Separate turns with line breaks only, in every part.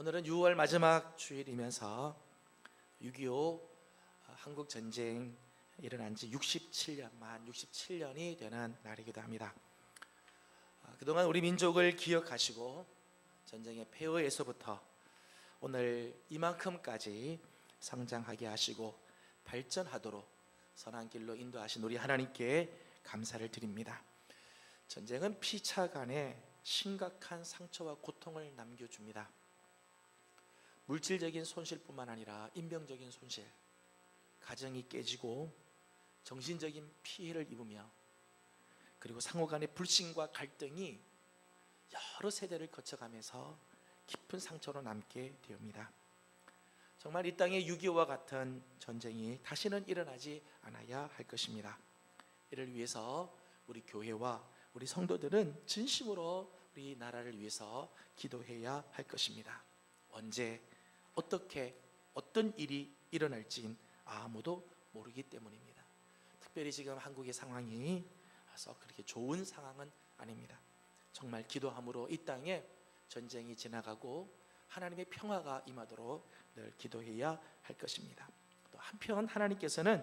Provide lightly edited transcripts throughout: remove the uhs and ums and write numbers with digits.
오늘은 6월 마지막 주일이면서 6.25 한국전쟁 일어난 지 67년이 되는 날이기도 합니다. 그동안 우리 민족을 기억하시고 전쟁의 폐허에서부터 오늘 이만큼까지 성장하게 하시고 발전하도록 선한 길로 인도하신 우리 하나님께 감사를 드립니다. 전쟁은 피차 간에 심각한 상처와 고통을 남겨줍니다. 물질적인 손실뿐만 아니라 인명적인 손실, 가정이 깨지고 정신적인 피해를 입으며 그리고 상호 간의 불신과 갈등이 여러 세대를 거쳐가면서 깊은 상처로 남게 되옵니다. 정말 이 땅의 6.25와 같은 전쟁이 다시는 일어나지 않아야 할 것입니다. 이를 위해서 우리 교회와 우리 성도들은 진심으로 우리 나라를 위해서 기도해야 할 것입니다. 언제 어떻게 어떤 일이 일어날진 아무도 모르기 때문입니다. 특별히 지금 한국의 상황이 썩 그렇게 좋은 상황은 아닙니다. 정말 기도함으로 이 땅에 전쟁이 지나가고 하나님의 평화가 임하도록 늘 기도해야 할 것입니다. 또 한편 하나님께서는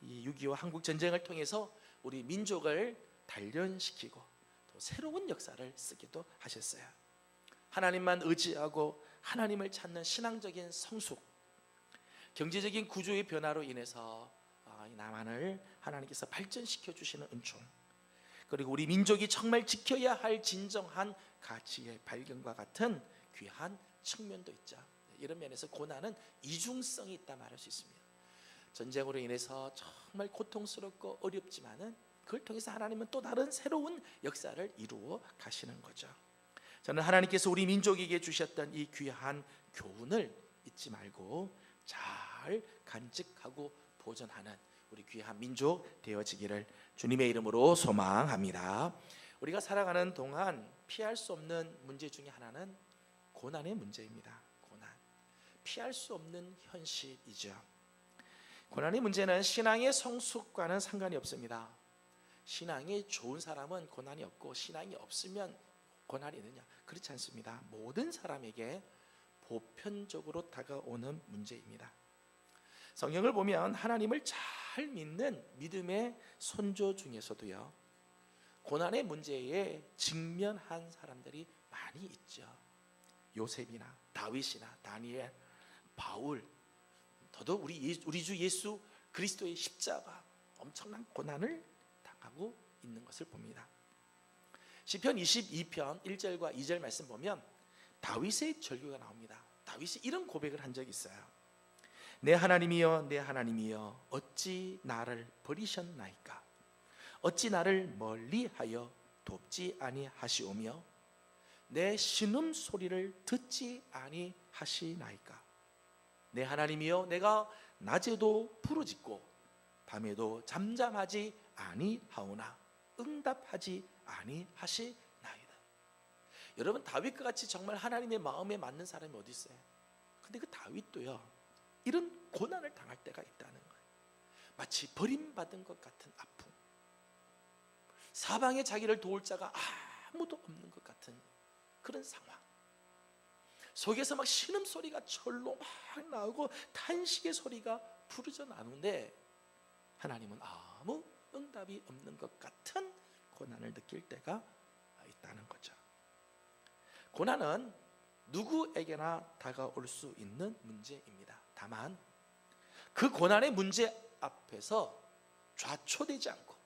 이 6.25 한국 전쟁을 통해서 우리 민족을 단련시키고 또 새로운 역사를 쓰기도 하셨어요. 하나님만 의지하고 하나님을 찾는 신앙적인 성숙, 경제적인 구조의 변화로 인해서 이 남한을 하나님께서 발전시켜 주시는 은총, 그리고 우리 민족이 정말 지켜야 할 진정한 가치의 발견과 같은 귀한 측면도 있죠. 이런 면에서 고난은 이중성이 있다 말할 수 있습니다. 전쟁으로 인해서 정말 고통스럽고 어렵지만은 그걸 통해서 하나님은 또 다른 새로운 역사를 이루어 가시는 거죠. 저는 하나님께서 우리 민족에게 주셨던 이 귀한 교훈을 잊지 말고 잘 간직하고 보존하는 우리 귀한 민족 되어지기를 주님의 이름으로 소망합니다. 우리가 살아가는 동안 피할 수 없는 문제 중에 하나는 고난의 문제입니다. 고난, 피할 수 없는 현실이죠. 고난의 문제는 신앙의 성숙과는 상관이 없습니다. 신앙이 좋은 사람은 고난이 없고 신앙이 없으면 고난이 있느냐? 그렇지 않습니다. 모든 사람에게 보편적으로 다가오는 문제입니다. 성경을 보면 하나님을 잘 믿는 믿음의 선조 중에서도요, 고난의 문제에 직면한 사람들이 많이 있죠. 요셉이나 다윗이나 다니엘, 바울, 더더욱 우리 주 예수 그리스도의 십자가 엄청난 고난을 당하고 있는 것을 봅니다. 시편 22편 1절과 2절 말씀 보면 다윗의 절규가 나옵니다. 다윗이 이런 고백을 한 적이 있어요. 내 하나님이여 내 하나님이여 어찌 나를 버리셨나이까? 어찌 나를 멀리하여 돕지 아니하시오며 내 신음소리를 듣지 아니하시나이까? 내 하나님이여 내가 낮에도 부르짖고 밤에도 잠잠하지 아니하오나 응답하지 아니하시나이다. 여러분, 다윗과 같이 정말 하나님의 마음에 맞는 사람이 어디 있어요? 근데 그 다윗도요, 이런 고난을 당할 때가 있다는 거예요. 마치 버림받은 것 같은 아픔, 사방에 자기를 도울 자가 아무도 없는 것 같은 그런 상황 속에서 막 신음소리가 절로 막 나오고 탄식의 소리가 부르져 나오는데 하나님은 아무 응답이 없는 것 같은 고난을 느낄 때가 있다는 거죠. 고난은 누구에게나 다가올 수 있는 문제입니다. 다만 그 고난의 문제 앞에서 좌초되지 않고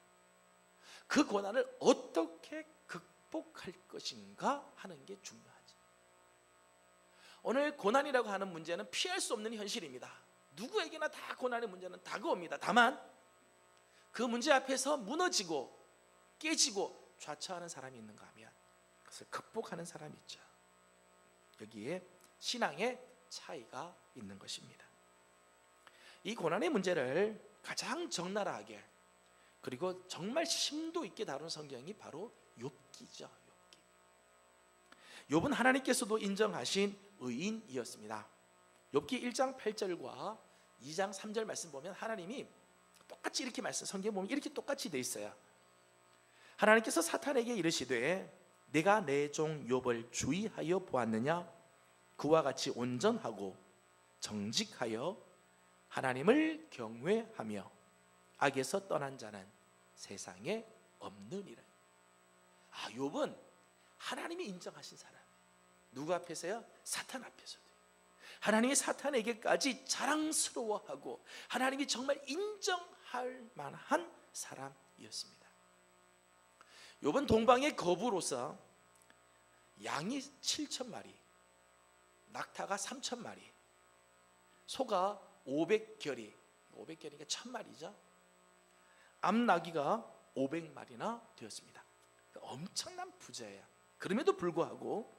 그 고난을 어떻게 극복할 것인가 하는 게 중요하지. 오늘 고난이라고 하는 문제는 피할 수 없는 현실입니다. 누구에게나 다 고난의 문제는 다가옵니다. 다만 그 문제 앞에서 무너지고 깨지고 좌초하는 사람이 있는가 하면 그것을 극복하는 사람이 있죠. 여기에 신앙의 차이가 있는 것입니다. 이 고난의 문제를 가장 적나라하게 그리고 정말 심도 있게 다룬 성경이 바로 욥기죠. 욥은 하나님께서도 인정하신 의인이었습니다. 욥기 1장 8절과 2장 3절 말씀 보면 하나님이 똑같이 이렇게 말씀, 성경 보면 이렇게 똑같이 돼 있어요. 하나님께서 사탄에게 이르시되 내가 내 종 욥을 주의하여 보았느냐? 그와 같이 온전하고 정직하여 하나님을 경외하며 악에서 떠난 자는 세상에 없느니라. 욥은 하나님이 인정하신 사람. 누구 앞에서요? 사탄 앞에서도. 하나님이 사탄에게까지 자랑스러워하고 하나님이 정말 인정할 만한 사람이었습니다. 욥은 동방의 거부로서 양이 7,000마리, 낙타가 3,000마리, 소가 500결이, 500결이니까 1,000마리죠. 암나귀가 500마리나 되었습니다. 엄청난 부자예요. 그럼에도 불구하고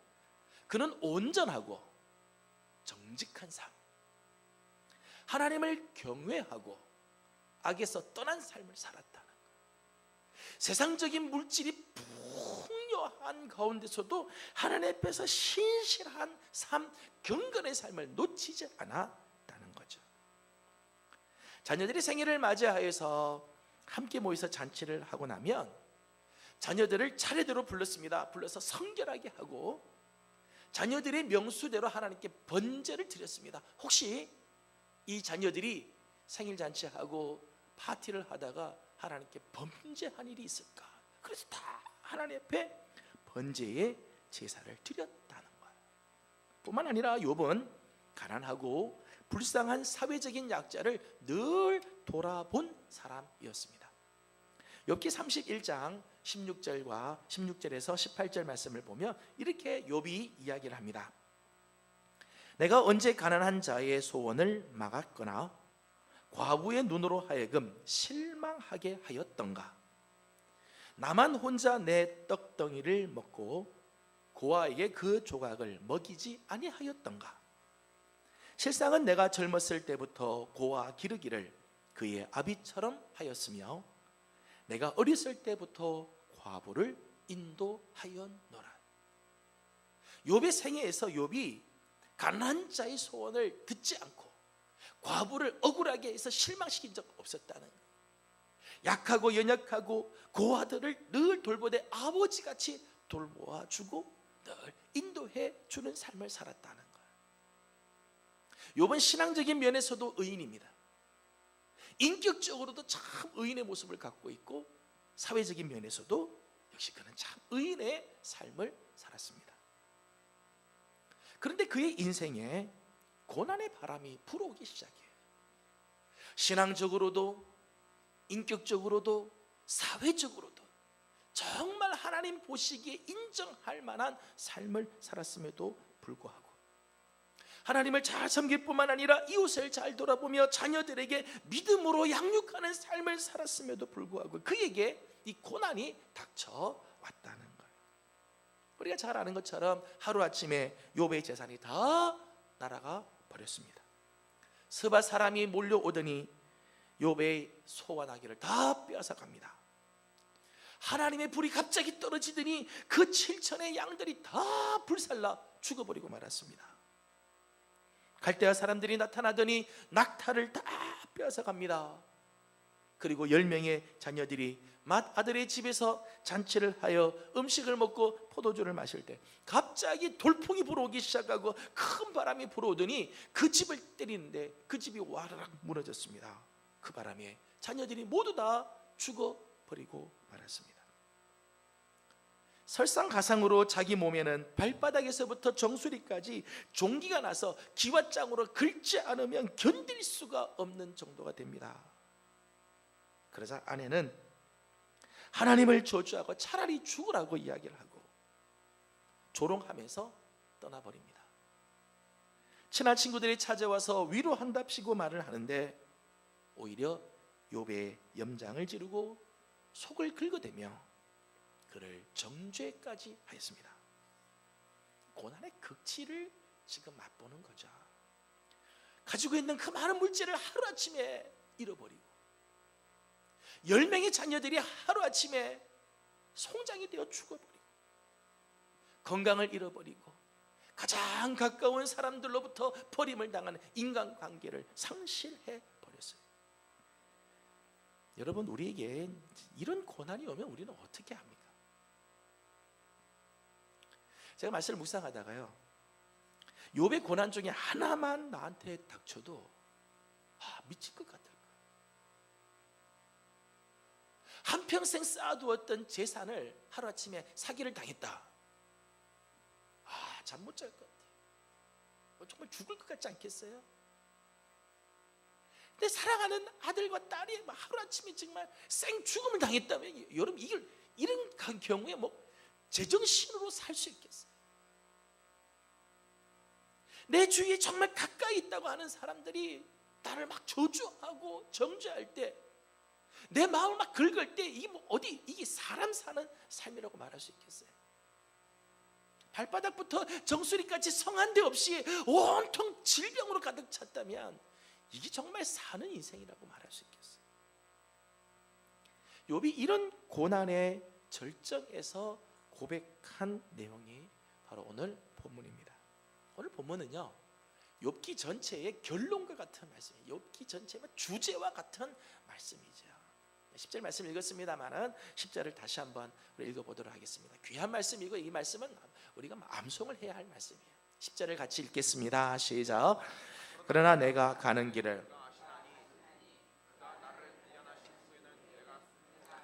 그는 온전하고 정직한 삶, 하나님을 경외하고 악에서 떠난 삶을 살았다는 거예요. 세상적인 물질이 풍요한 가운데서도 하나님 앞에서 신실한 삶, 경건의 삶을 놓치지 않았다는 거죠. 자녀들이 생일을 맞이하여서 함께 모여서 잔치를 하고 나면 자녀들을 차례대로 불렀습니다. 불러서 성결하게 하고 자녀들의 명수대로 하나님께 번제를 드렸습니다. 혹시 이 자녀들이 생일 잔치하고 파티를 하다가 하나님께 범죄한 일이 있을까? 그래서 다 하나님 앞에 번제의 제사를 드렸다는 거예요. 뿐만 아니라 욥은 가난하고 불쌍한 사회적인 약자를 늘 돌아본 사람이었습니다. 욥기 31장 16절에서 18절 말씀을 보면 이렇게 욥이 이야기를 합니다. 내가 언제 가난한 자의 소원을 막았거나 과부의 눈으로 하여금 실망하게 하였던가? 나만 혼자 내 떡덩이를 먹고 고아에게 그 조각을 먹이지 아니하였던가? 실상은 내가 젊었을 때부터 고아 기르기를 그의 아비처럼 하였으며 내가 어렸을 때부터 과부를 인도하였노라. 욥의 생애에서 욥이 가난한 자의 소원을 듣지 않고 과부를 억울하게 해서 실망시킨 적 없었다는 거예요. 약하고 연약하고 고아들을 늘 돌보되 아버지같이 돌보아주고 늘 인도해 주는 삶을 살았다는 거예요. 욥은 신앙적인 면에서도 의인입니다. 인격적으로도 참 의인의 모습을 갖고 있고 사회적인 면에서도 역시 그는 참 의인의 삶을 살았습니다. 그런데 그의 인생에 고난의 바람이 불어오기 시작해요. 신앙적으로도 인격적으로도 사회적으로도 정말 하나님 보시기에 인정할 만한 삶을 살았음에도 불구하고 하나님을 잘 섬길 뿐만 아니라 이웃을 잘 돌아보며 자녀들에게 믿음으로 양육하는 삶을 살았음에도 불구하고 그에게 이 고난이 닥쳐왔다는 거예요. 우리가 잘 아는 것처럼 하루아침에 욥의 재산이 다 날아가 버렸습니다. 스바 사람이 몰려오더니 욥의 소와 나귀를 다 빼앗아갑니다. 하나님의 불이 갑자기 떨어지더니 그 7천의 양들이 다 불살라 죽어버리고 말았습니다. 갈대아 사람들이 나타나더니 낙타를 다 빼앗아갑니다. 그리고 10명의 자녀들이 맏아들의 집에서 잔치를 하여 음식을 먹고 포도주를 마실 때 갑자기 돌풍이 불어오기 시작하고 큰 바람이 불어오더니 그 집을 때리는데 그 집이 와르르 무너졌습니다. 그 바람에 자녀들이 모두 다 죽어버리고 말았습니다. 설상가상으로 자기 몸에는 발바닥에서부터 정수리까지 종기가 나서 기왓장으로 긁지 않으면 견딜 수가 없는 정도가 됩니다. 그러자 아내는 하나님을 저주하고 차라리 죽으라고 이야기를 하고 조롱하면서 떠나버립니다. 친한 친구들이 찾아와서 위로한답시고 말을 하는데 오히려 욥의 염장을 지르고 속을 긁어대며 그를 정죄까지 하였습니다. 고난의 극치를 지금 맛보는 거죠. 가지고 있는 그 많은 물질을 하루아침에 잃어버리고 10명의 자녀들이 하루아침에 송장이 되어 죽어버리고 건강을 잃어버리고 가장 가까운 사람들로부터 버림을 당하는 인간관계를 상실해 버렸어요. 여러분, 우리에게 이런 고난이 오면 우리는 어떻게 합니까? 제가 말씀을 묵상하다가요, 욥의 고난 중에 하나만 나한테 닥쳐도 미칠 것 같을 거야. 한평생 쌓아두었던 재산을 하루아침에 사기를 당했다. 잠 못 잘 것 같아. 정말 죽을 것 같지 않겠어요? 근데 사랑하는 아들과 딸이 하루아침에 정말 생죽음을 당했다면 여러분 이런 경우에 제정신으로 살 수 있겠어요? 내 주위에 정말 가까이 있다고 하는 사람들이 나를 저주하고 정죄할 때, 내 마음을 긁을 때 이게 사람 사는 삶이라고 말할 수 있겠어요? 발바닥부터 정수리까지 성한 데 없이 온통 질병으로 가득 찼다면 이게 정말 사는 인생이라고 말할 수 있겠어요? 욥이 이런 고난의 절정에서 고백한 내용이 바로 오늘 본문입니다. 오늘 본문은요, 욥기 전체의 결론과 같은 말씀이에요. 욥기 전체의 주제와 같은 말씀이죠. 10절 말씀 읽었습니다만은 10절을 다시 한번 우리 읽어보도록 하겠습니다. 귀한 말씀이고 이 말씀은 우리가 암송을 해야 할 말씀이에요. 10절을 같이 읽겠습니다. 시작. 그러나 내가 가는 길을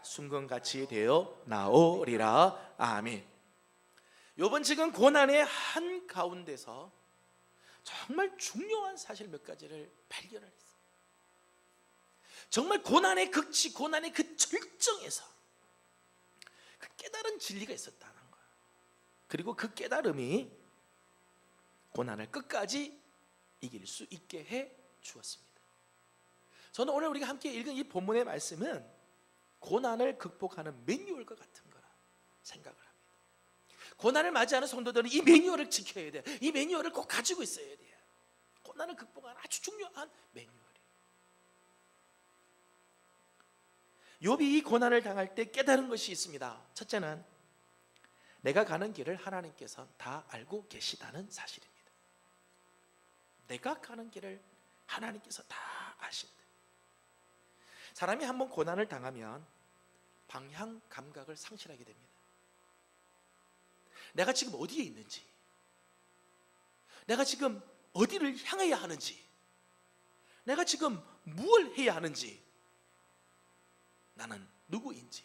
순금같이 되어 나오리라. 아멘. 욥은 지금 고난의 한가운데서 정말 중요한 사실 몇 가지를 발견을 했어요. 정말 고난의 극치, 고난의 그 절정에서 그 깨달은 진리가 있었다는 거예요. 그리고 그 깨달음이 고난을 끝까지 이길 수 있게 해 주었습니다. 저는 오늘 우리가 함께 읽은 이 본문의 말씀은 고난을 극복하는 매뉴얼과 같은 거라 생각을 합니다. 고난을 맞이하는 성도들은 이 매뉴얼을 지켜야 돼요. 이 매뉴얼을 꼭 가지고 있어야 돼요. 고난을 극복하는 아주 중요한 매뉴얼이에요. 욥이 이 고난을 당할 때 깨달은 것이 있습니다. 첫째는 내가 가는 길을 하나님께서 다 알고 계시다는 사실입니다. 내가 가는 길을 하나님께서 다 아신다. 사람이 한번 고난을 당하면 방향 감각을 상실하게 됩니다. 내가 지금 어디에 있는지, 내가 지금 어디를 향해야 하는지, 내가 지금 무엇을 해야 하는지, 나는 누구인지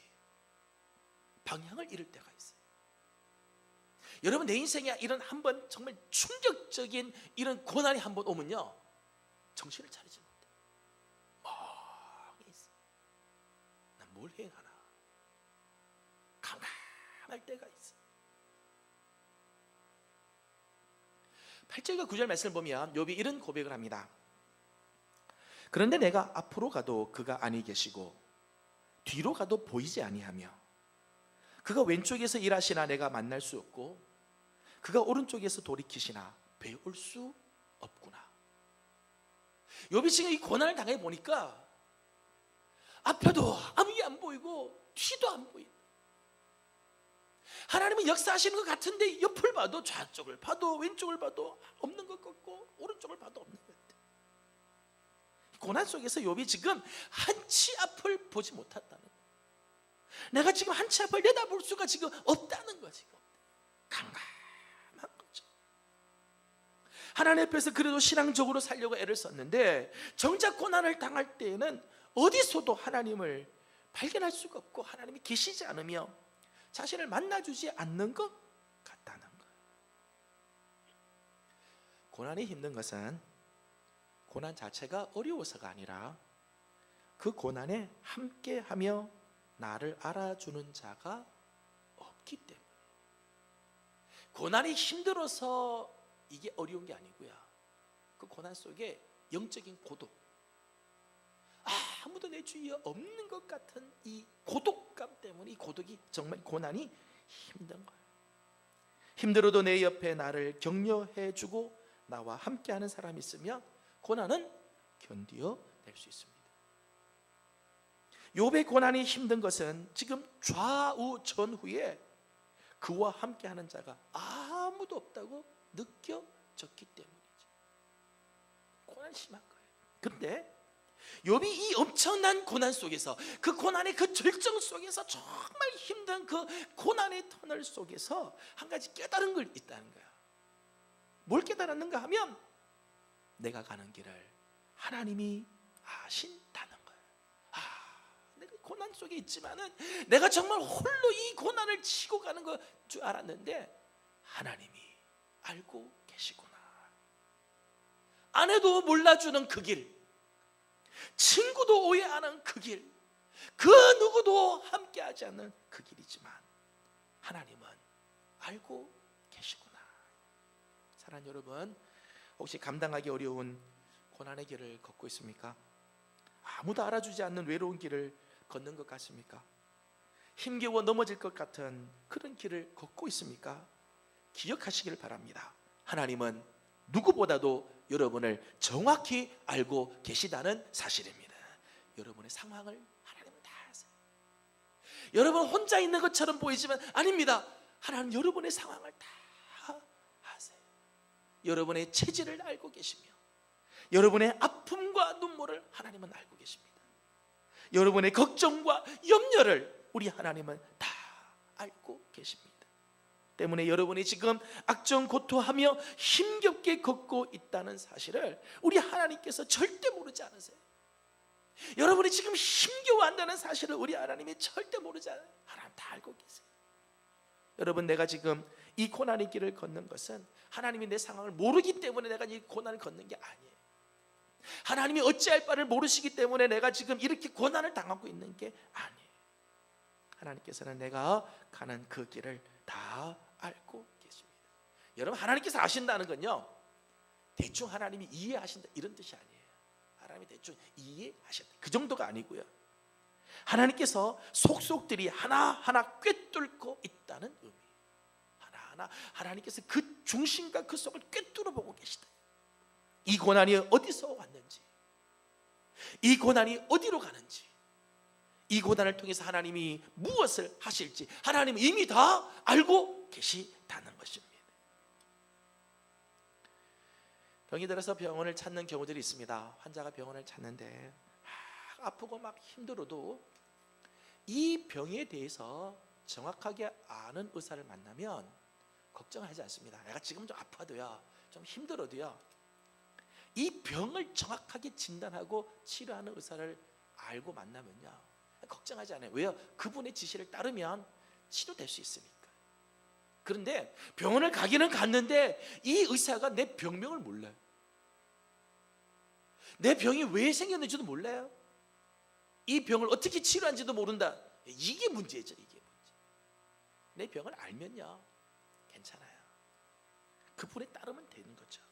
방향을 잃을 때가 있어요. 여러분, 내 인생에 이런 한번 정말 충격적인 이런 고난이 한번 오면요, 정신을 차리지 못해. 멍해 있어. 난 뭘 해야 하나 깜깜할 때가 있어. 8절과 9절 말씀을 보면 욥이 이런 고백을 합니다. 그런데 내가 앞으로 가도 그가 아니 계시고 뒤로 가도 보이지 아니하며 그가 왼쪽에서 일하시나 내가 만날 수 없고 그가 오른쪽에서 돌이키시나 배울 수 없구나. 욥이 지금 이 고난을 당해 보니까 앞에도 아무게 안 보이고 뒤도 안 보인다. 하나님은 역사하시는 것 같은데 옆을 봐도, 좌쪽을 봐도, 왼쪽을 봐도 없는 것 같고 오른쪽을 봐도 없는 것 같아. 고난 속에서 욥이 지금 한치 앞을 보지 못한다는 거야. 내가 지금 한치 앞을 내다볼 수가 지금 없다는 거야. 지금 깜깜한 거죠. 하나님 앞에서 그래도 신앙적으로 살려고 애를 썼는데 정작 고난을 당할 때에는 어디서도 하나님을 발견할 수가 없고 하나님이 계시지 않으며 자신을 만나주지 않는 것 같다는 거예요. 고난이 힘든 것은 고난 자체가 어려워서가 아니라 그 고난에 함께하며 나를 알아주는 자가 없기 때문에. 고난이 힘들어서 이게 어려운 게 아니고요, 그 고난 속에 영적인 고독, 아무도 내 주위에 없는 것 같은 이 고독감 때문에, 이 고독이 정말 고난이 힘든 거예요. 힘들어도 내 옆에 나를 격려해주고 나와 함께하는 사람이 있으면 고난은 견뎌낼 수 있습니다. 욥의 고난이 힘든 것은 지금 좌우 전후에 그와 함께하는 자가 아무도 없다고 느껴졌기 때문이죠. 고난이 심한 거예요. 그런데 욥이 이 엄청난 고난 속에서, 그 고난의 그 절정 속에서, 정말 힘든 그 고난의 터널 속에서 한 가지 깨달은 걸 있다는 거야. 뭘 깨달았는가 하면 내가 가는 길을 하나님이 아신다는 거예요. 내가 고난 속에 있지만은 내가 정말 홀로 이 고난을 치고 가는 거 줄 알았는데 하나님이 알고 계시구나. 아내도 몰라주는 그 길, 친구도 오해하는 그 길, 그 누구도 함께하지 않는 그 길이지만 하나님은 알고 계시구나. 사랑하는 여러분, 혹시 감당하기 어려운 고난의 길을 걷고 있습니까? 아무도 알아주지 않는 외로운 길을 걷는 것 같습니까? 힘겨워 넘어질 것 같은 그런 길을 걷고 있습니까? 기억하시길 바랍니다. 하나님은 누구보다도 여러분을 정확히 알고 계시다는 사실입니다. 여러분의 상황을 하나님은 다 아세요. 여러분 혼자 있는 것처럼 보이지만 아닙니다. 하나님 여러분의 상황을 다 아세요. 여러분의 체질을 알고 계시며 여러분의 아픔과 눈물을 하나님은 알고 계십니다. 여러분의 걱정과 염려를 우리 하나님은 다 알고 계십니다. 때문에 여러분이 지금 악정고토하며 힘겹게 걷고 있다는 사실을 우리 하나님께서 절대 모르지 않으세요. 여러분이 지금 힘겨워한다는 사실을 우리 하나님이 절대 모르지 않아요. 하나님 다 알고 계세요. 여러분, 내가 지금 이 고난의 길을 걷는 것은 하나님이 내 상황을 모르기 때문에 내가 이 고난을 걷는 게 아니에요. 하나님이 어찌할 바를 모르시기 때문에 내가 지금 이렇게 고난을 당하고 있는 게 아니에요. 하나님께서는 내가 가는 그 길을 다 알고 계십니다. 여러분, 하나님께서 아신다는 건요, 대충 하나님이 이해하신다 이런 뜻이 아니에요. 하나님이 대충 이해하신다 그 정도가 아니고요, 하나님께서 속속들이 하나하나 꿰뚫고 있다는 의미. 하나하나 하나님께서 그 중심과 그 속을 꿰뚫어 보고 계시다. 이 고난이 어디서 왔는지, 이 고난이 어디로 가는지, 이 고난을 통해서 하나님이 무엇을 하실지 하나님은 이미 다 알고 계시다는 것입니다. 병이 들어서 병원을 찾는 경우들이 있습니다. 환자가 병원을 찾는데 아프고 막 힘들어도 이 병에 대해서 정확하게 아는 의사를 만나면 걱정하지 않습니다. 내가 지금 좀 아파도요, 좀 힘들어도요, 이 병을 정확하게 진단하고 치료하는 의사를 알고 만나면요, 걱정하지 않아요. 왜요? 그분의 지시를 따르면 치료될 수 있으니까. 그런데 병원을 가기는 갔는데 이 의사가 내 병명을 몰라요. 내 병이 왜 생겼는지도 몰라요. 이 병을 어떻게 치료하는지도 모른다. 이게 문제죠. 이게 문제. 내 병을 알면요, 괜찮아요. 그분에 따르면 되는 거죠.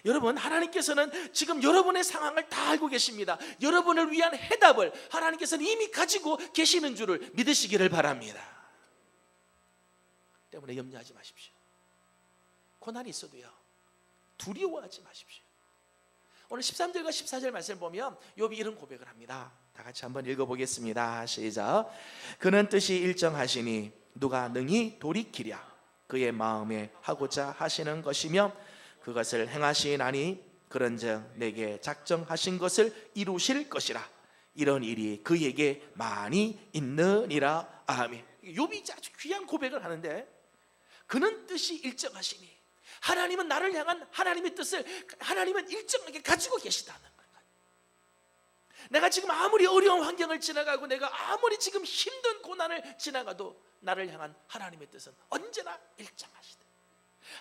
여러분, 하나님께서는 지금 여러분의 상황을 다 알고 계십니다. 여러분을 위한 해답을 하나님께서는 이미 가지고 계시는 줄을 믿으시기를 바랍니다. 때문에 염려하지 마십시오. 고난이 있어도요, 두려워하지 마십시오. 오늘 13절과 14절 말씀을 보면 욥이 이런 고백을 합니다. 다 같이 한번 읽어보겠습니다. 시작. 그는 뜻이 일정하시니 누가 능히 돌이키랴. 그의 마음에 하고자 하시는 것이며 그것을 행하시나니 그런즉 내게 작정하신 것을 이루실 것이라. 이런 일이 그에게 많이 있느니라. 아멘. 욥이 아주 귀한 고백을 하는데, 그는 뜻이 일정하시니, 하나님은 나를 향한 하나님의 뜻을 하나님은 일정하게 가지고 계시다는 거예요. 내가 지금 아무리 어려운 환경을 지나가고 내가 아무리 지금 힘든 고난을 지나가도 나를 향한 하나님의 뜻은 언제나 일정하시다.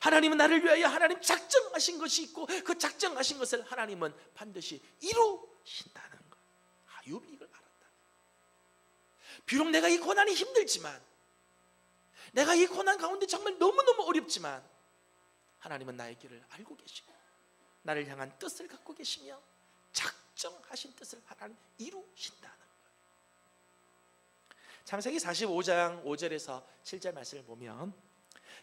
하나님은 나를 위하여 하나님 작정하신 것이 있고 그 작정하신 것을 하나님은 반드시 이루신다는 거예요. 욥이 이걸 알았다. 비록 내가 이 고난이 힘들지만, 내가 이 고난 가운데 정말 너무너무 어렵지만 하나님은 나의 길을 알고 계시고 나를 향한 뜻을 갖고 계시며 작정하신 뜻을 하나님 이루신다는 거예요. 창세기 45장 5절에서 7절 말씀을 보면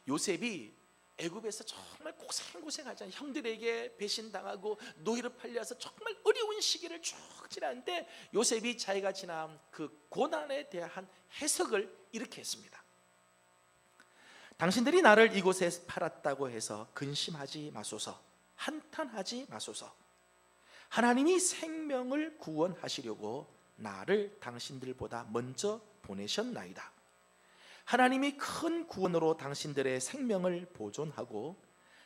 요셉이 애굽에서 정말 고생하지 않아 형들에게 배신당하고 노예로 팔려서 정말 어려운 시기를 쭉 지나는데 요셉이 자기가 지난 그 고난에 대한 해석을 이렇게 했습니다. 당신들이 나를 이곳에 팔았다고 해서 근심하지 마소서, 한탄하지 마소서. 하나님이 생명을 구원하시려고 나를 당신들보다 먼저 보내셨나이다. 하나님이 큰 구원으로 당신들의 생명을 보존하고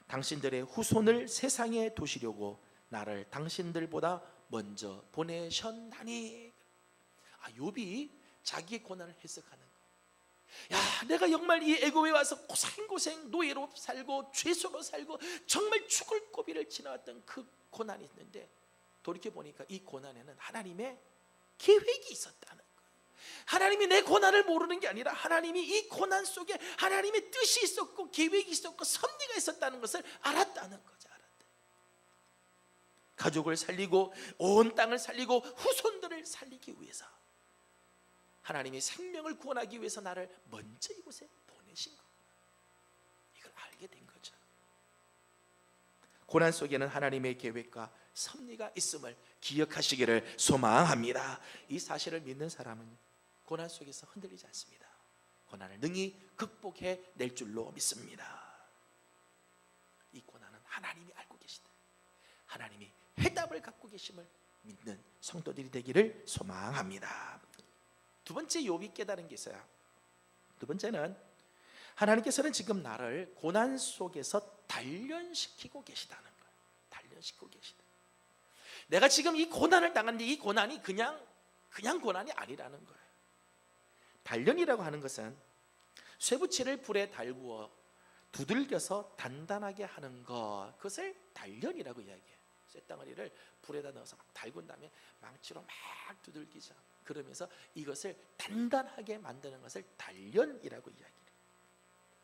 당신들의 후손을 세상에 두시려고 나를 당신들보다 먼저 보내셨나니. 욥이 자기의 고난을 해석하는 거야. 내가 정말 이 애굽에 와서 고생고생 노예로 살고 죄수로 살고 정말 죽을 고비를 지나왔던 그 고난이 있는데 돌이켜보니까 이 고난에는 하나님의 계획이 있었다는 거예요. 하나님이 내 고난을 모르는 게 아니라 하나님이 이 고난 속에 하나님의 뜻이 있었고 계획이 있었고 섭리가 있었다는 것을 알았다는 거죠. 가족을 살리고 온 땅을 살리고 후손들을 살리기 위해서 하나님이 생명을 구원하기 위해서 나를 먼저 이곳에 보내신 겁니다. 이걸 알게 된 거죠. 고난 속에는 하나님의 계획과 섭리가 있음을 기억하시기를 소망합니다. 이 사실을 믿는 사람은 고난 속에서 흔들리지 않습니다. 고난을 능히 극복해 낼 줄로 믿습니다. 이 고난은 하나님이 알고 계시다. 하나님이 해답을 갖고 계심을 믿는 성도들이 되기를 소망합니다. 두 번째 욥이 깨달은 게 있어요. 두 번째는 하나님께서는 지금 나를 고난 속에서 단련시키고 계시다는 거예요. 단련시키고 계시다. 내가 지금 이 고난을 당하는데 이 고난이 그냥 고난이 아니라는 거예요. 단련이라고 하는 것은 쇠붙이를 불에 달구어 두들겨서 단단하게 하는 것, 그것을 단련이라고 이야기해요. 쇳덩어리를 불에다 넣어서 막 달군 다음에 망치로 막 두들기죠. 그러면서 이것을 단단하게 만드는 것을 단련이라고 이야기해요.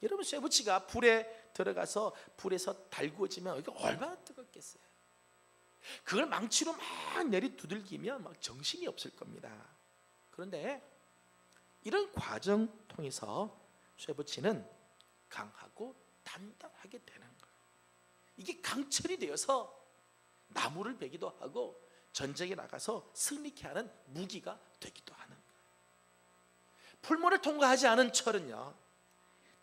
여러분, 쇠붙이가 불에 들어가서 불에서 달구어지면 이게 얼마나 뜨겁겠어요. 그걸 망치로 막 내리 두들기면 막 정신이 없을 겁니다. 그런데 이런 과정 통해서 쇠붙이는 강하고 단단하게 되는 거예요. 이게 강철이 되어서 나무를 베기도 하고 전쟁에 나가서 승리케 하는 무기가 되기도 하는 거예요. 풀무를 통과하지 않은 철은요,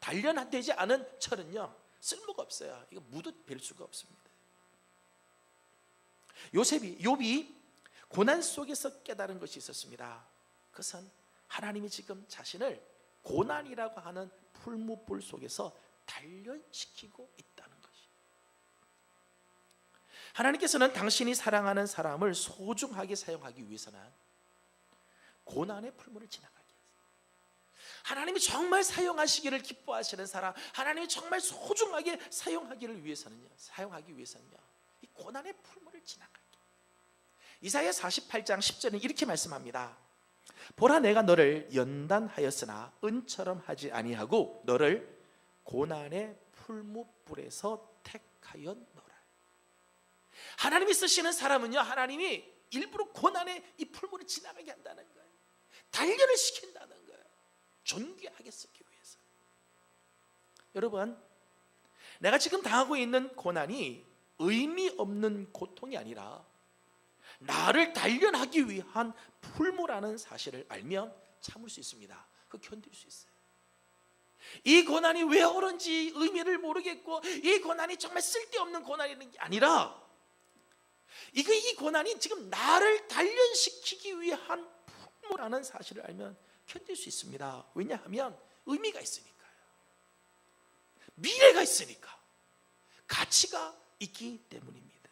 단련되지 않은 철은요 쓸모가 없어요. 이거 무도 벨 수가 없습니다. 욥이 고난 속에서 깨달은 것이 있었습니다. 그것은 하나님이 지금 자신을 고난이라고 하는 풀무불 속에서 단련시키고 있다는 것이. 하나님께서는 당신이 사랑하는 사람을 소중하게 사용하기 위해서는 고난의 풀무를 지나가게 했어요. 하나님이 정말 사용하시기를 기뻐하시는 사람, 하나님이 정말 소중하게 사용하기 위해서는요 이 고난의 풀무를 지나가게. 이사야 48장 10절은 이렇게 말씀합니다. 보라, 내가 너를 연단하였으나 은처럼 하지 아니하고 너를 고난의 풀무불에서 택하였노라. 하나님이 쓰시는 사람은요, 하나님이 일부러 고난의 이 풀무를 지나가게 한다는 거예요. 단련을 시킨다는 거예요. 존귀하게 쓰기 위해서. 여러분, 내가 지금 당하고 있는 고난이 의미 없는 고통이 아니라 나를 단련하기 위한 풀무라는 사실을 알면 참을 수 있습니다. 그 견딜 수 있어요. 이 고난이 왜 오는지 의미를 모르겠고 이 고난이 정말 쓸데없는 고난이라는 게 아니라 이 고난이 지금 나를 단련시키기 위한 풀무라는 사실을 알면 견딜 수 있습니다. 왜냐하면 의미가 있으니까요. 미래가 있으니까, 가치가 있기 때문입니다.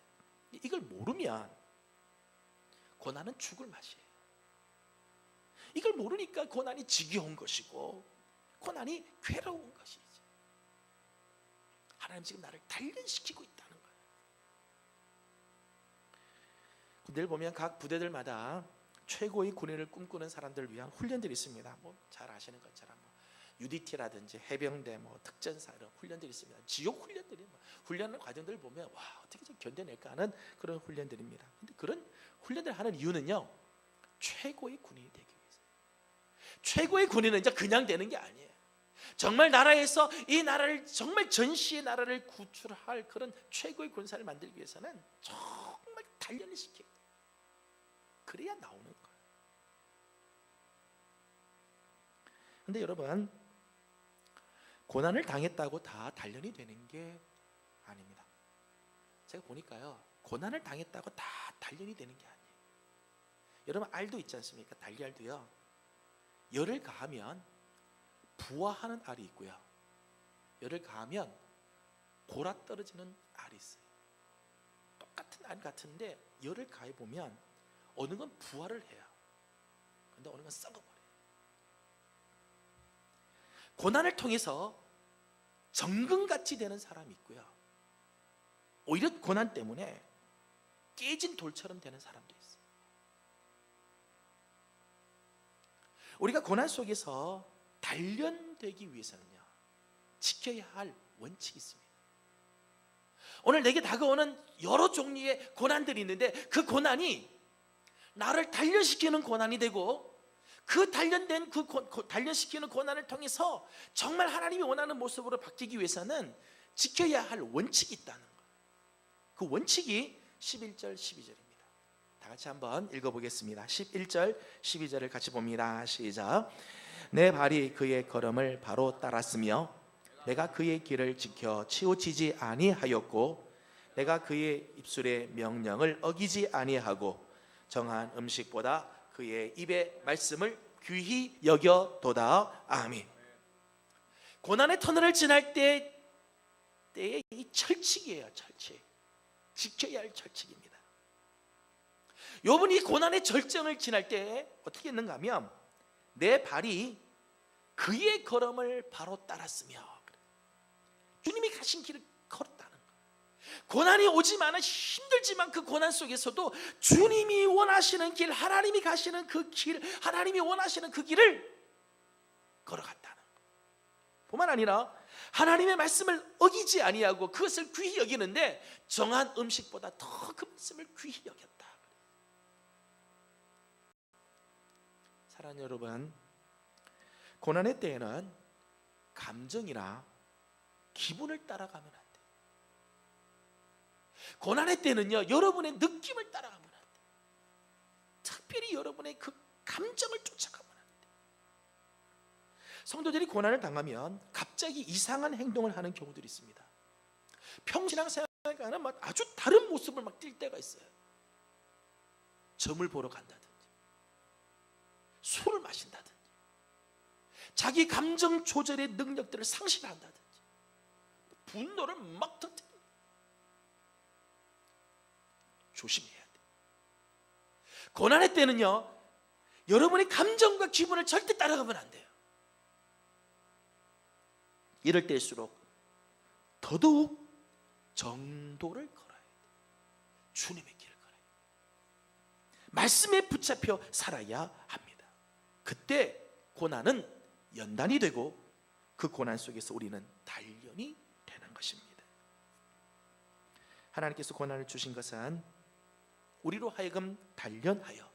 이걸 모르면 고난은 죽을 맛이에요. 이걸 모르니까 고난이 지겨운 것이고 고난이 괴로운 것이죠. 하나님 지금 나를 단련시키고 있다는 거예요. 군대를 보면 각 부대들마다 최고의 군인을 꿈꾸는 사람들을 위한 훈련들이 있습니다. 잘 아시는 것처럼 UDT라든지 해병대, 특전사 이런 훈련들이 있습니다. 지옥 훈련들이 훈련하는 과정들을 보면 와, 어떻게 좀 견뎌낼까 하는 그런 훈련들입니다. 근데 그런 훈련을 하는 이유는요, 최고의 군인이 되기 위해서. 최고의 군인은 이제 그냥 되는 게 아니에요. 정말 나라에서 이 나라를 정말 전시의 나라를 구출할 그런 최고의 군사를 만들기 위해서는 정말 단련을 시켜야 돼요. 그래야 나오는 거예요. 근데 여러분, 고난을 당했다고 다 단련이 되는 게 아닙니다. 제가 보니까요, 고난을 당했다고 다 단련이 되는 게 아니에요. 여러분, 알도 있지 않습니까? 달걀도요, 열을 가하면 부화하는 알이 있고요, 열을 가하면 골아 떨어지는 알이 있어요. 똑같은 알 같은데 열을 가해 보면 어느 건 부화를 해요. 근데 어느 건 썩어버려요. 고난을 통해서 정금같이 되는 사람이 있고요, 오히려 고난 때문에 깨진 돌처럼 되는 사람도 있어요. 우리가 고난 속에서 단련되기 위해서는요, 지켜야 할 원칙이 있습니다. 오늘 내게 다가오는 여러 종류의 고난들이 있는데 그 고난이 나를 단련시키는 고난이 되고, 그 단련된 단련시키는 고난을 통해서 정말 하나님이 원하는 모습으로 바뀌기 위해서는 지켜야 할 원칙이 있다는 거예요. 그 원칙이 11절 12절입니다. 다 같이 한번 읽어보겠습니다. 11절 12절을 같이 봅니다. 시작. 내 발이 그의 걸음을 바로 따랐으며 내가 그의 길을 지켜 치우치지 아니하였고 내가 그의 입술의 명령을 어기지 아니하고 정한 음식보다 그의 입의 말씀을 귀히 여겨도다. 아멘. 고난의 터널을 지날 때의 이 철칙이에요. 철칙. 지켜야 할 철칙입니다. 욥은 이 고난의 절정을 지날 때 어떻게 했는가 하면 내 발이 그의 걸음을 바로 따랐으며, 주님이 가신 길을 걸었다는 거예요. 고난이 오지만 힘들지만 그 고난 속에서도 주님이 원하시는 길, 하나님이 가시는 그 길, 하나님이 원하시는 그 길을 걸어갔다는 거예요. 뿐만 아니라 하나님의 말씀을 어기지 아니하고 그것을 귀히 여기는데 정한 음식보다 더 그 말씀을 귀히 여겼다. 사랑하는 여러분, 고난의 때에는 감정이나 기분을 따라가면 안 돼요. 고난의 때는요, 여러분의 느낌을 따라가면 안 돼요. 특별히 여러분의 그 감정을 쫓아가면 안 돼요. 성도들이 고난을 당하면 갑자기 이상한 행동을 하는 경우들이 있습니다. 평신앙생활과는 아주 다른 모습을 막 띌 때가 있어요. 점을 보러 간다든지, 술을 마신다든지, 자기 감정 조절의 능력들을 상실한다든지, 분노를 막 터뜨립니다. 조심해야 돼요. 고난의 때는요, 여러분의 감정과 기분을 절대 따라가면 안 돼요. 이럴 때일수록 더더욱 정도를 걸어야 돼요. 주님의 길을 걸어야 돼요. 말씀에 붙잡혀 살아야 합니다. 그때 고난은 연단이 되고 그 고난 속에서 우리는 단련이 되는 것입니다. 하나님께서 고난을 주신 것은 우리로 하여금 단련하여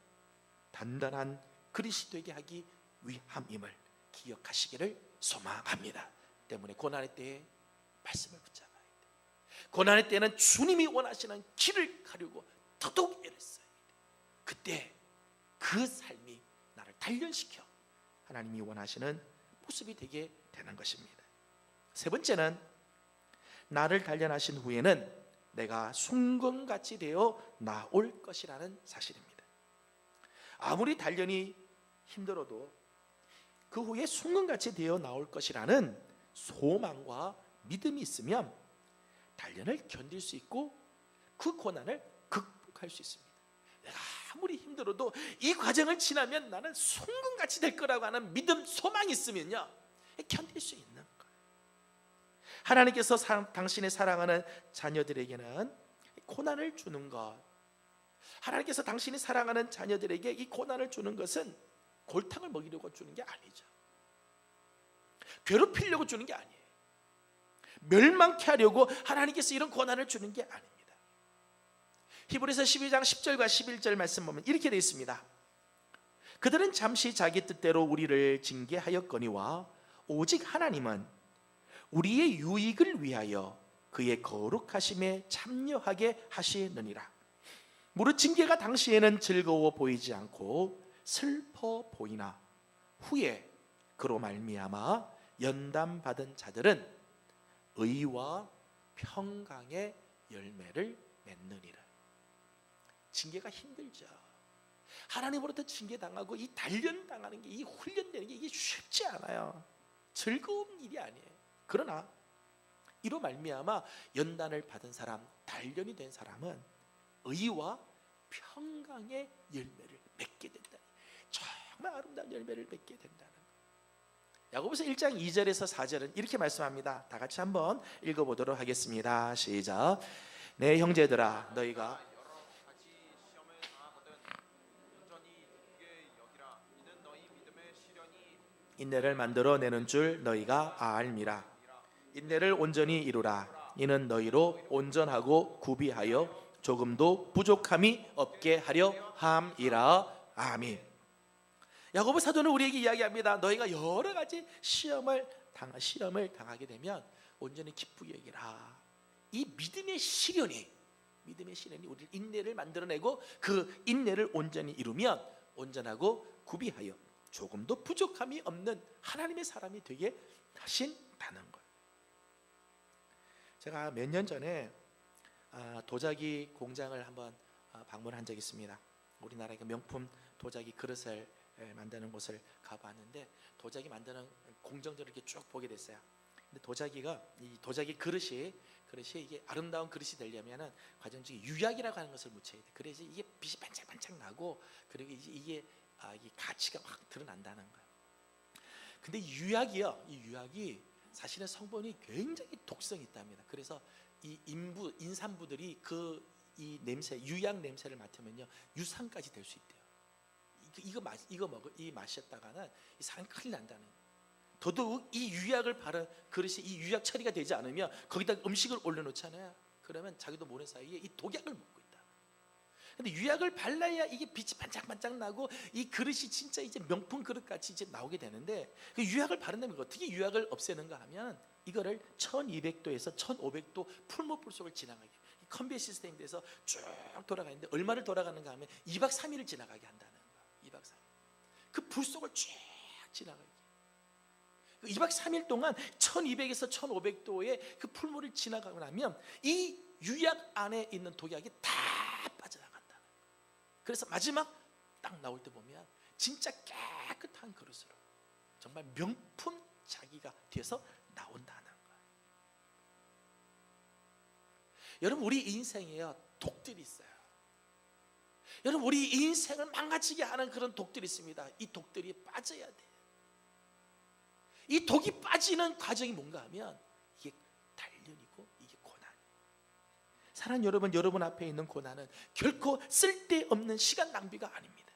단단한 그리스도에게 하기 위함임을 기억하시기를 소망합니다. 때문에 고난의 때에 말씀을 붙잡아야 돼요. 고난의 때는 주님이 원하시는 길을 가려고 더더욱 애를 써야 돼요. 그때 그 삶이 나를 단련시켜 하나님이 원하시는 모습이 되게 되는 것입니다. 세 번째는 나를 단련하신 후에는 내가 순금같이 되어 나올 것이라는 사실입니다. 아무리 단련이 힘들어도 그 후에 순금같이 되어 나올 것이라는 소망과 믿음이 있으면 단련을 견딜 수 있고 그 고난을 극복할 수 있습니다. 내가 아무리 힘들어도 이 과정을 지나면 나는 순금같이 될 거라고 하는 믿음, 소망이 있으면요, 견딜 수 있는 거예요. 하나님께서 당신의 사랑하는 자녀들에게는 고난을 주는 것, 하나님께서 당신이 사랑하는 자녀들에게 이 고난을 주는 것은 골탕을 먹이려고 주는 게 아니죠. 괴롭히려고 주는 게 아니에요. 멸망케 하려고 하나님께서 이런 고난을 주는 게 아닙니다. 히브리서 12장 10절과 11절 말씀 보면 이렇게 되어 있습니다. 그들은 잠시 자기 뜻대로 우리를 징계하였거니와 오직 하나님은 우리의 유익을 위하여 그의 거룩하심에 참여하게 하시느니라. 무릇 징계가 당시에는 즐거워 보이지 않고 슬퍼 보이나 후에 그로 말미암아 연단받은 자들은 의와 평강의 열매를 맺느니라. 징계가 힘들죠. 하나님으로부터 징계당하고 이 단련당하는 게, 이 훈련되는 게 이게 쉽지 않아요. 즐거운 일이 아니에요. 그러나 이로 말미암아 연단을 받은 사람, 단련이 된 사람은 의와 평강의 열매를 맺게 된다. 정말 아름다운 열매를 맺게 된다는 것. 야고보서 1장 2절에서 4절은 이렇게 말씀합니다. 다 같이 한번 읽어보도록 하겠습니다. 시작. 내 형제들아, 너희가 인내를 만들어내는 줄 너희가 알미라. 인내를 온전히 이루라. 이는 너희로 온전하고 구비하여 조금도 부족함이 없게 하려 함이라. 아멘. 야고보 사도는 우리에게 이야기합니다. 너희가 여러 가지 시험을 당하게 되면 온전히 기쁘게 여기라. 이 믿음의 시련이 우리 인내를 만들어내고 그 인내를 온전히 이루면 온전하고 구비하여 조금도 부족함이 없는 하나님의 사람이 되게 하신다는 것. 제가 몇 년 전에 도자기 공장을 한번 방문한 적이 있습니다. 우리나라의 명품 도자기 그릇을 만드는 곳을 가봤는데 도자기 만드는 공정들을 이렇게 쭉 보게 됐어요. 근데 이 도자기 그릇이 이게 아름다운 그릇이 되려면은 과정 중에 유약이라고 하는 것을 묻혀야 돼. 그래야지 이게 빛이 반짝반짝 나고 그리고 이게 가치가 확 드러난다는 거예요. 근데 이 유약이 사실은 성분이 굉장히 독성이 있답니다. 그래서 이 인산부들이 이 냄새, 유약 냄새를 맡으면요 유산까지 될 수 있대요. 이 마셨다가는 이 사람 큰일 난다는 거예요. 더더욱 이 유약을 바른 그릇이 이 유약 처리가 되지 않으면 거기다 음식을 올려놓잖아요. 그러면 자기도 모르는 사이에 이 독약을 먹고 있다. 근데 유약을 발라야 이게 빛이 반짝반짝 나고 이 그릇이 진짜 이제 명품 그릇 같이 이제 나오게 되는데 그 유약을 바른다면 어떻게 유약을 없애는가 하면 이거를 1200도에서 1500도 풀목불 속을 지나가게 컨베이어 시스템이 돼서 쭉 돌아가는데 얼마를 돌아가는가 하면 2박 3일을 지나가게 한다는 거야. 2박 3일 그 불 속을 쭉 지나가게 2박 3일 동안 1200에서 1500도의 그 풀물을 지나가고 나면 이 유약 안에 있는 독약이 다 빠져나간다. 그래서 마지막 딱 나올 때 보면 진짜 깨끗한 그릇으로 정말 명품 자기가 되어서 나온다는 거예요. 여러분 우리 인생에요 독들이 있어요. 여러분 우리 인생을 망가지게 하는 그런 독들이 있습니다. 이 독들이 빠져야 돼요. 이 독이 빠지는 과정이 뭔가 하면 이게 단련이고 이게 고난. 사랑하는 여러분 앞에 있는 고난은 결코 쓸데없는 시간 낭비가 아닙니다.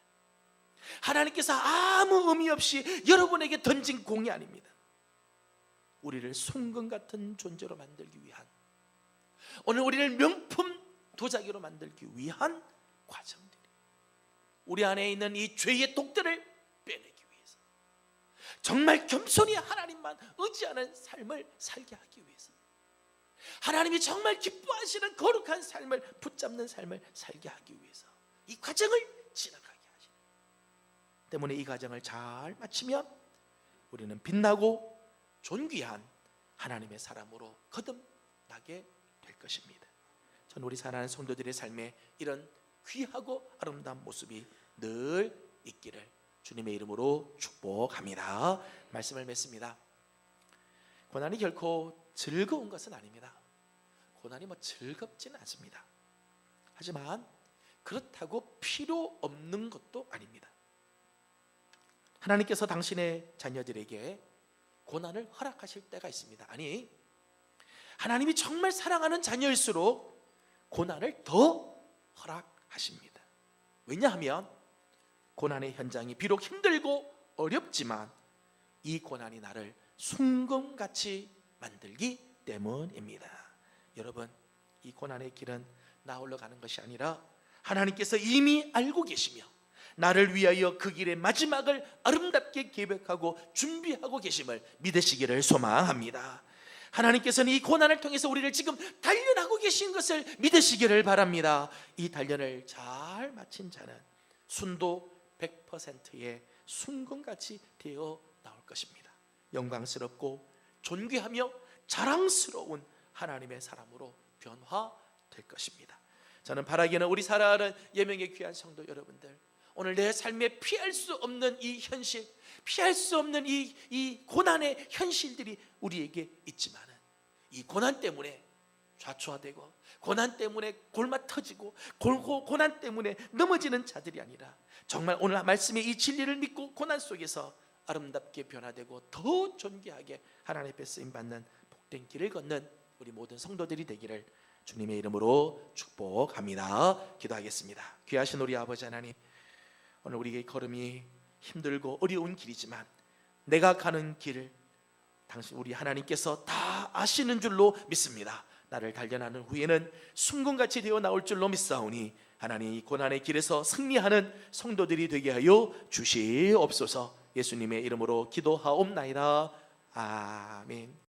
하나님께서 아무 의미 없이 여러분에게 던진 공이 아닙니다. 우리를 송금 같은 존재로 만들기 위한, 오늘 우리를 명품 도자기로 만들기 위한 과정들이, 우리 안에 있는 이 죄의 독들을 빼내기 위해서, 정말 겸손히 하나님만 의지하는 삶을 살게 하기 위해서, 하나님이 정말 기뻐하시는 거룩한 삶을 붙잡는 삶을 살게 하기 위해서 이 과정을 지나가게 하시는 때문에, 이 과정을 잘 마치면 우리는 빛나고 존귀한 하나님의 사람으로 거듭나게 될 것입니다. 저는 우리 사랑하는 성도들의 삶에 이런 귀하고 아름다운 모습이 늘 있기를 주님의 이름으로 축복합니다. 말씀을 맺습니다. 고난이 결코 즐거운 것은 아닙니다. 고난이 즐겁지는 않습니다. 하지만 그렇다고 필요 없는 것도 아닙니다. 하나님께서 당신의 자녀들에게 고난을 허락하실 때가 있습니다. 아니, 하나님이 정말 사랑하는 자녀일수록 고난을 더 허락하십니다. 왜냐하면 고난의 현장이 비록 힘들고 어렵지만 이 고난이 나를 순금같이 만들기 때문입니다. 여러분, 이 고난의 길은 나 홀로 가는 것이 아니라 하나님께서 이미 알고 계시며 나를 위하여 그 길의 마지막을 아름답게 계획하고 준비하고 계심을 믿으시기를 소망합니다. 하나님께서는 이 고난을 통해서 우리를 지금 단련하고 계신 것을 믿으시기를 바랍니다. 이 단련을 잘 마친 자는 순도 100%의 순금같이 되어 나올 것입니다. 영광스럽고 존귀하며 자랑스러운 하나님의 사람으로 변화될 것입니다. 저는 바라기는 우리 사랑하는 예명의 귀한 성도 여러분들, 오늘 내 삶에 피할 수 없는 이 현실, 피할 수 없는 이 고난의 현실들이 우리에게 있지만은, 이 고난 때문에 좌초화되고, 고난 때문에 골마 터지고, 고난 때문에 넘어지는 자들이 아니라, 정말 오늘 말씀의 이 진리를 믿고 고난 속에서 아름답게 변화되고 더 존귀하게 하나님 앞에 쓰임받는 복된 길을 걷는 우리 모든 성도들이 되기를 주님의 이름으로 축복합니다. 기도하겠습니다. 귀하신 우리 아버지 하나님, 오늘 우리의 걸음이 힘들고 어려운 길이지만 내가 가는 길을 당신 우리 하나님께서 다 아시는 줄로 믿습니다. 나를 단련하는 후에는 순금같이 되어 나올 줄로 믿사오니 하나님, 이 고난의 길에서 승리하는 성도들이 되게 하여 주시옵소서. 예수님의 이름으로 기도하옵나이다. 아멘.